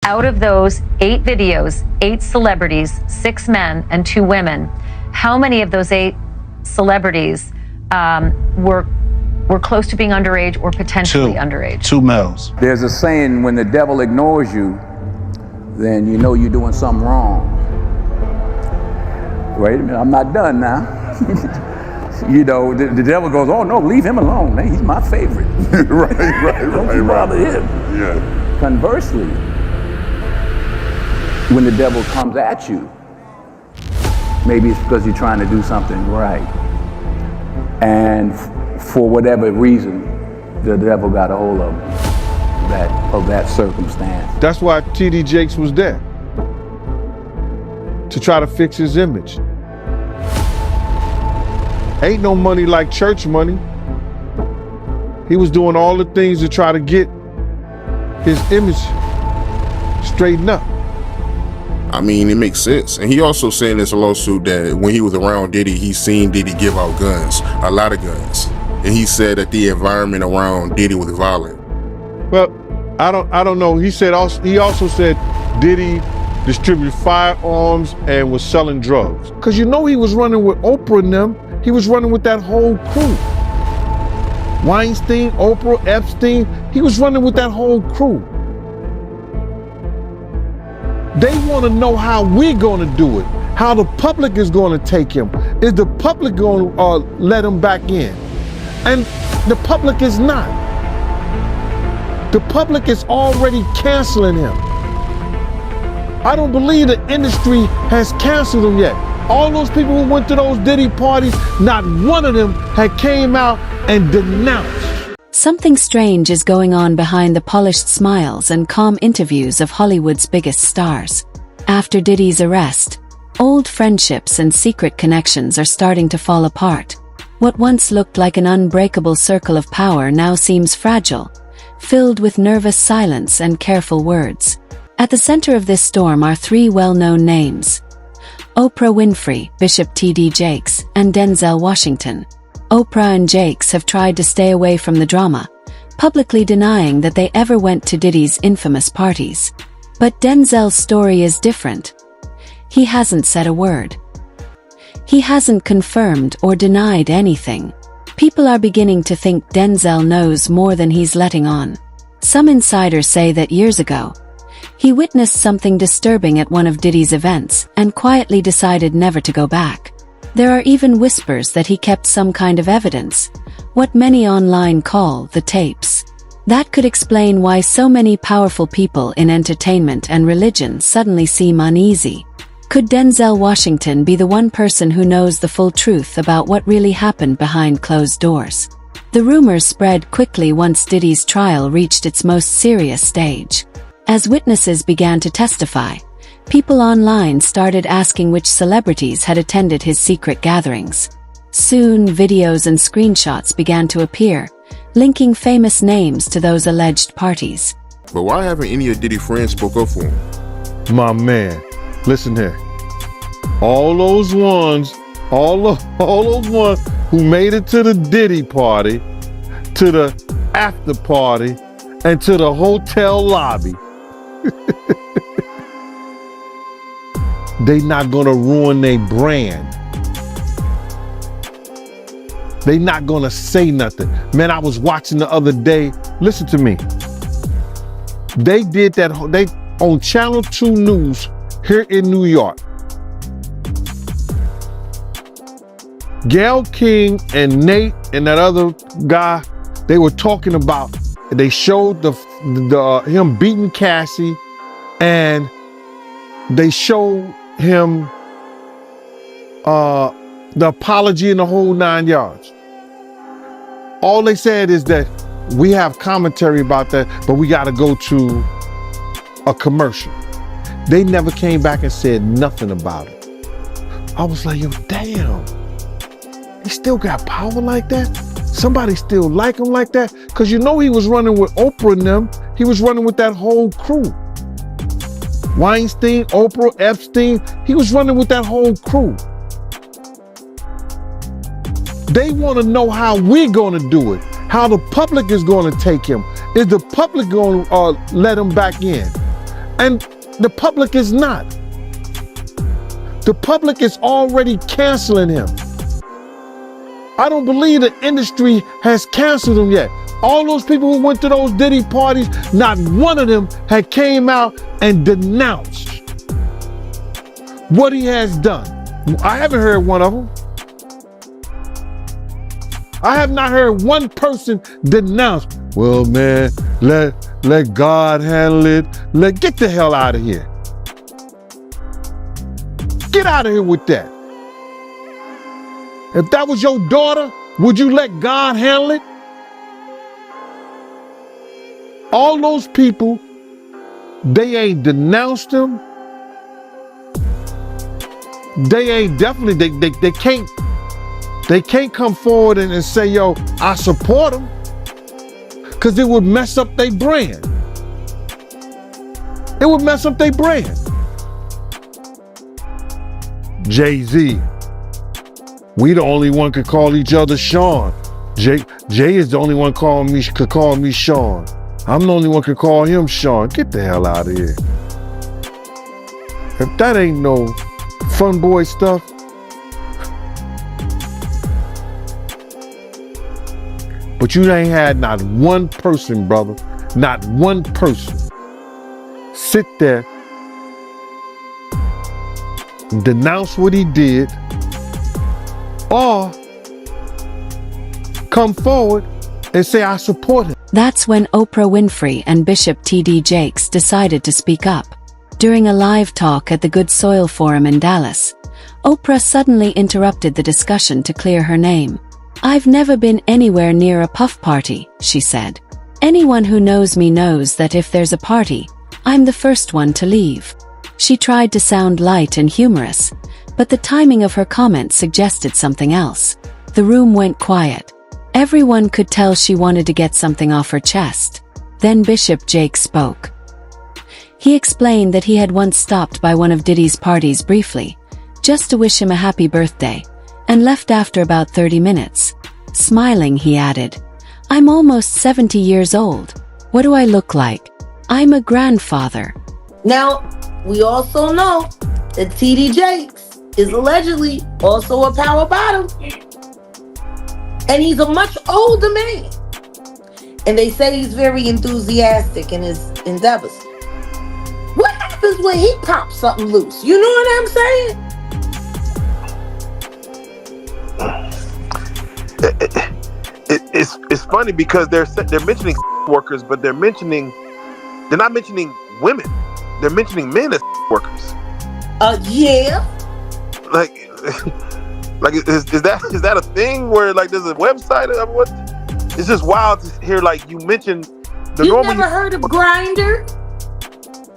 out of those 8 videos, 8 celebrities, 6 men and 2 women, how many of those 8 celebrities were close to being underage or potentially underage? 2 males. There's a saying, when the devil ignores you, then you know you're doing something wrong. Wait a minute, I'm not done now. You know, the devil goes, oh no, leave him alone. Man, he's my favorite. Don't you bother him. Yeah. Conversely, when the devil comes at you, maybe it's because you're trying to do something right. And for whatever reason, the devil got a hold of that circumstance. That's why TD Jakes was there, to try to fix his image. Ain't no money like church money. He was doing all the things to try to get his image straightened up. I mean, it makes sense. And he also said in this lawsuit that when he was around Diddy, he seen Diddy give out guns, a lot of guns. And he said that the environment around Diddy was violent. Well, I don't know. He also said Diddy distributed firearms and was selling drugs. Because you know he was running with Oprah and them. He was running with that whole crew. Weinstein, Oprah, Epstein, he was running with that whole crew. They want to know how we're going to do it, how the public is going to take him. Is the public going to let him back in? And the public is not. The public is already canceling him. I don't believe the industry has canceled him yet. All those people who went to those Diddy parties, not one of them had came out and denounced. Something strange is going on behind the polished smiles and calm interviews of Hollywood's biggest stars. After Diddy's arrest, old friendships and secret connections are starting to fall apart. What once looked like an unbreakable circle of power now seems fragile, filled with nervous silence and careful words. At the center of this storm are 3 well-known names: Oprah Winfrey, Bishop TD Jakes, and Denzel Washington. Oprah and Jakes have tried to stay away from the drama, publicly denying that they ever went to Diddy's infamous parties. But Denzel's story is different. He hasn't said a word. He hasn't confirmed or denied anything. People are beginning to think Denzel knows more than he's letting on. Some insiders say that years ago, he witnessed something disturbing at one of Diddy's events and quietly decided never to go back. There are even whispers that he kept some kind of evidence, what many online call the tapes. That could explain why so many powerful people in entertainment and religion suddenly seem uneasy. Could Denzel Washington be the one person who knows the full truth about what really happened behind closed doors? The rumors spread quickly once Diddy's trial reached its most serious stage. As witnesses began to testify, people online started asking which celebrities had attended his secret gatherings. Soon, videos and screenshots began to appear, linking famous names to those alleged parties. But why haven't any of Diddy's friends spoke up for him? My man, listen here. All those ones who made it to the Diddy party, to the after party, and to the hotel lobby, they not gonna ruin their brand. They not gonna say nothing. Man, I was watching the other day. Listen to me. They did that. They on Channel 2 News here in New York. Gayle King and Nate and that other guy, they were talking about. They showed him beating Cassie, and they showed him the apology and the whole 9 yards. All they said is that we have commentary about that, but we got to go to a commercial. They never came back and said nothing about it. I was like, yo, damn. He still got power like that? Somebody still like him like that? Because you know he was running with Oprah and them. He was running with that whole crew. Weinstein, Oprah, Epstein. He was running with that whole crew. They want to know how we're going to do it, how the public is going to take him. Is the public going to let him back in? And the public is not. The public is already canceling him. I don't believe the industry has canceled him yet. All those people who went to those Diddy parties, not one of them had came out and denounced what he has done. I haven't heard one of them. I have not heard one person denounce, well, man, let God handle it. Get the hell out of here. Get out of here with that. If that was your daughter, would you let God handle it? All those people, they ain't denounced him. They ain't definitely, they can't come forward and say, yo, I support him. Because it would mess up their brand. It would mess up their brand. Jay-Z. We the only one could call each other Sean. Jay is the only one could call me Sean. I'm the only one could call him Sean. Get the hell out of here. If that ain't no fun boy stuff. But you ain't had not one person, brother, not one person sit there, denounce what he did, or come forward and say, I support him. That's when Oprah Winfrey and Bishop TD Jakes decided to speak up. During a live talk at the Good Soil Forum in Dallas, Oprah suddenly interrupted the discussion to clear her name. I've never been anywhere near a puff party, she said. Anyone who knows me knows that if there's a party, I'm the first one to leave. She tried to sound light and humorous, but the timing of her comments suggested something else. The room went quiet. Everyone could tell she wanted to get something off her chest. Then Bishop Jakes spoke. He explained that he had once stopped by one of Diddy's parties briefly, just to wish him a happy birthday, and left after about 30 minutes. Smiling, he added, I'm almost 70 years old. What do I look like? I'm a grandfather. Now, we also know that TD Jakes is allegedly also a power bottom. And he's a much older man. And they say he's very enthusiastic in his endeavors. What happens when he pops something loose? You know what I'm saying? It's funny because they're mentioning workers, but they're not mentioning women. They're mentioning men as workers. Yeah. Like is that a thing where like there's a website of what? It's just wild to hear like you mentioned the You normal. never heard of Grindr?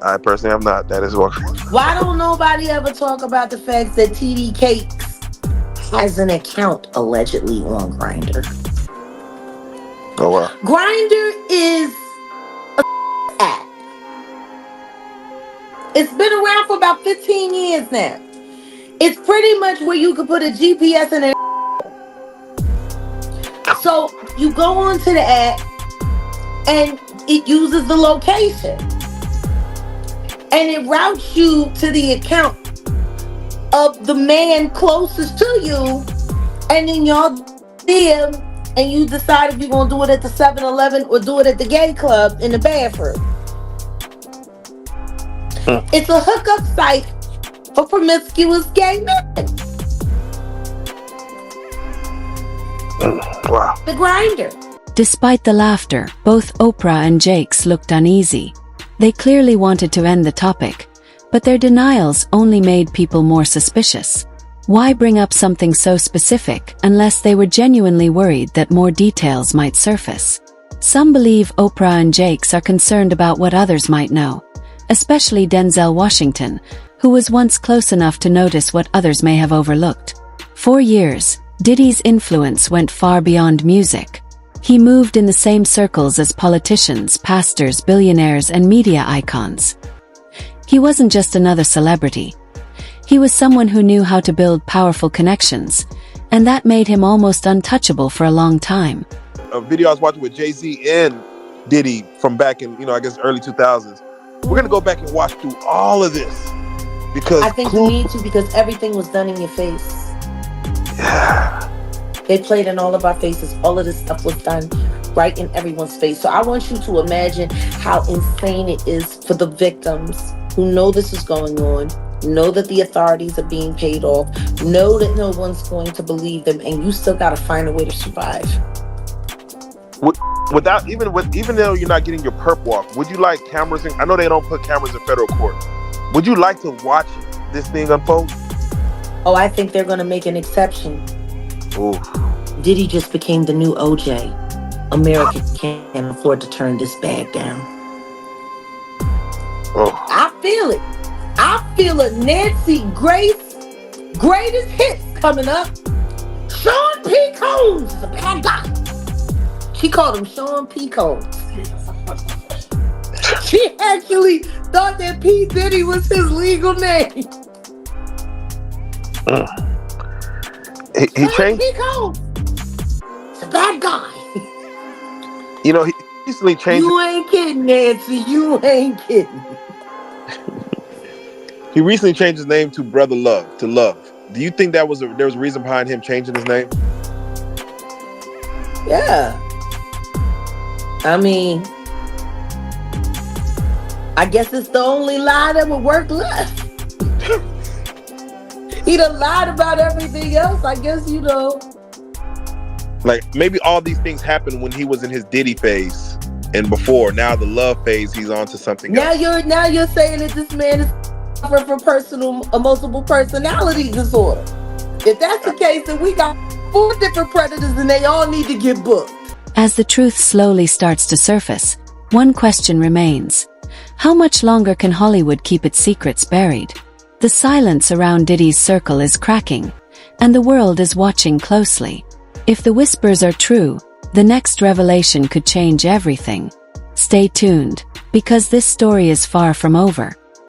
I personally have not. That is what. Why don't nobody ever talk about the fact that TD Jakes has an account allegedly on Grindr? Oh wow. Grindr is a app. It's been around for about 15 years now. It's pretty much where you could put a GPS in it. So you go onto the app and it uses the location. And it routes you to the account of the man closest to you. And then y'all DM and you decide if you're going to do it at the 7-Eleven or do it at the gay club in the bathroom. It's a hookup site for promiscuous gay men. Wow. The Grindr. Despite the laughter, both Oprah and Jakes looked uneasy. They clearly wanted to end the topic, but their denials only made people more suspicious. Why bring up something so specific unless they were genuinely worried that more details might surface? Some believe Oprah and Jakes are concerned about what others might know, especially Denzel Washington, who was once close enough to notice what others may have overlooked. For years, Diddy's influence went far beyond music. He moved in the same circles as politicians, pastors, billionaires, and media icons. He wasn't just another celebrity. He was someone who knew how to build powerful connections, and that made him almost untouchable for a long time. A video I was watching with Jay-Z and Diddy from back in, I guess early 2000s. We're gonna go back and watch through all of this because I think you need to, because everything was done in your face. Yeah. They played in all of our faces. All of this stuff was done right in everyone's face. So I want you to imagine how insane it is for the victims who know this is going on, know that the authorities are being paid off, know that no one's going to believe them, and you still got to find a way to survive. Even though you're not getting your perp walk, would you like cameras I know they don't put cameras in federal court. Would you like to watch this thing unfold? Oh, I think they're going to make an exception. Ooh. Diddy just became the new OJ. America can't afford to turn this bag down. Oh. I feel it. I feel a Nancy Grace greatest hits coming up. Sean P. Combs is a bad guy. She called him Sean P. Combs. She actually thought that P. Diddy was his legal name. He changed. P. Combs. He's a bad guy. You know, he recently changed. You ain't kidding, Nancy. You ain't kidding. He recently changed his name to Brother Love to Love. Do you think there was a reason behind him changing his name? Yeah. I mean, I guess it's the only lie that would work left. He done lied about everything else. I guess, you know. Like, maybe all these things happened when he was in his Diddy phase and before. Now the love phase, he's on to something else. Now you're saying that this man is suffering from multiple personality disorder. If that's the case, then we got 4 different predators and they all need to get booked. As the truth slowly starts to surface, one question remains. How much longer can Hollywood keep its secrets buried? The silence around Diddy's circle is cracking, and the world is watching closely. If the whispers are true, the next revelation could change everything. Stay tuned, because this story is far from over.